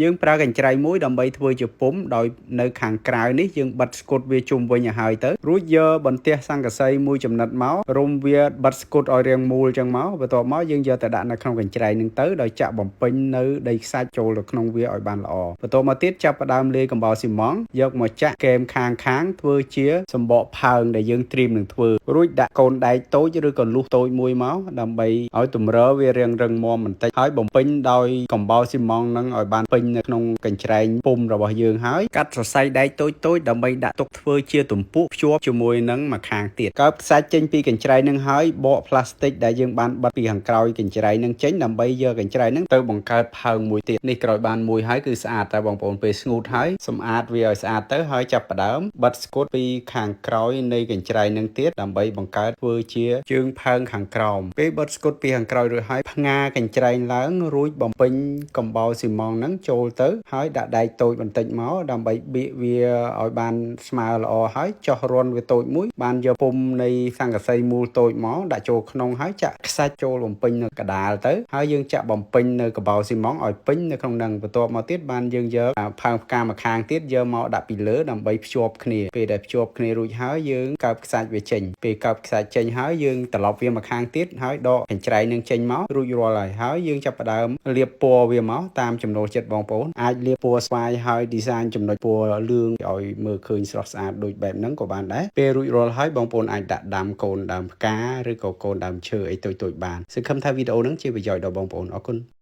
យើងប្រើកញ្ច្រៃមួយដើម្បីធ្វើជាពុម្ពដោយនៅខាងក្រៅនេះយើងបិទស្គុតវាជុំវិញឲ្យហើយទៅរួចយកបន្ទះសង្កសីមួយចំណិតមករុំវាបិទស្គុតឲ្យរាងមូលចឹងមកបន្ទាប់មកយើងយកទៅដាក់នៅក្នុងកញ្ច្រៃនឹងទៅដោយចាក់បំពេញនៅដីខ្សាច់ចូលទៅក្នុងវាឲ្យបានល្អបន្ទាប់មកទៀតចាប់ផ្ដើមលាយកំបោរស៊ីម៉ង់យកមកចាក់គែមខាងធ្វើជាសម្បកផើងដែលយើងត្រៀមនឹងធ្វើរួចដាក់កូនដែកតូចឬក៏លុះតូចមួយមកដើម្បីឲ្យទម្រើវារាងរឹងមាំបន្តិចហើយបំពេញដោយកំបោរស៊ីម៉ង់នឹងឲ្យបានពេញនៅក្នុងកញ្ច្រែងពុម្ពរបស់យើងហើយកាត់សរសៃដែកតូចៗដើម្បីដាក់ទុកធ្វើជាទំពក់ភ្ជាប់ជាមួយនឹងមួយខាងទៀតកើបខ្សាច់ចេញពីកញ្ច្រែងនឹងហើយបកផ្លាស្ទិកដែលយើងបានបិទពីខាងក្រោយកញ្ច្រែងនឹងចេញដើម្បីយកកញ្ច្រែងនឹងទៅបង្កើតផើងមួយទៀតនេះក្រោយបានមួយហើយគឺស្អាតតែបងប្អូនពេលស្ងួតហើយសម្អាតវាឲ្យស្អាតទៅហើយចាប់ផ្ដើមបិទស្គុតពីខាងក្រោយនៃកញ្ច្រែងនឹងទៀតដើម្បីបង្កើតធ្វើជាជើងផើងខាងក្រោមពេលបិទស្គុតពីខាងក្រោយរួចហើយផ្ងាកញ្ច្រែងឡើងរួចបំពេញកំបោរស៊ីម៉ង់នឹងចូលទៅហើយដាក់ដែកតូចបន្តិចមកដើម្បីបៀកវាឲ្យបានស្មើល្អហើយចោះរន្ធវាតូចមួយបានយកពុម្ពនៃសង្កសីមូលតូចមកដាក់ចូលក្នុងហើយចាក់ខ្សាច់ចូលបំពេញនៅកដាលទៅហើយយើងចាក់បំពេញនៅកំបោរស៊ីម៉ង់ឲ្យពេញនៅក្នុងនឹងបន្ទាប់មកទៀតបានយើងយកផើងផ្កាមួយខាងទៀតយកមកដាក់ពីលើដើម្បីភ្ជាប់គ្នាពេលដែលភ្ជាប់គ្នារួចហើយយើងកើបខ្សាច់វាចេញពេលកើបខ្សាច់ចេញហើយយើងត្រឡប់វាមកខាងទៀតហើយដកកញ្ច្រែងនឹងចេញមករួចរាល់ហើយយើងចាប់ផ្ដើមលាបពណ៌វាមកតាមចំណូលចិត្តបងប្អូនអាចលាបពណ៌ស្វាយហើយ design ចំណុចពណ៌លឿងឲ្យមើលឃើញស្រស់ស្អាតដូចបែបហ្នឹងក៏បានដែរពេលរួចរាល់ហើយបងប្អូនអាចដាក់ដាំកូនដើមផ្កាឬក៏កូនដើមឈើអីតូចៗបានសង្ឃឹមថាវីដេអូហ្នឹងជាប្រយោជន៍ដល់បងប្អូនអរគុណ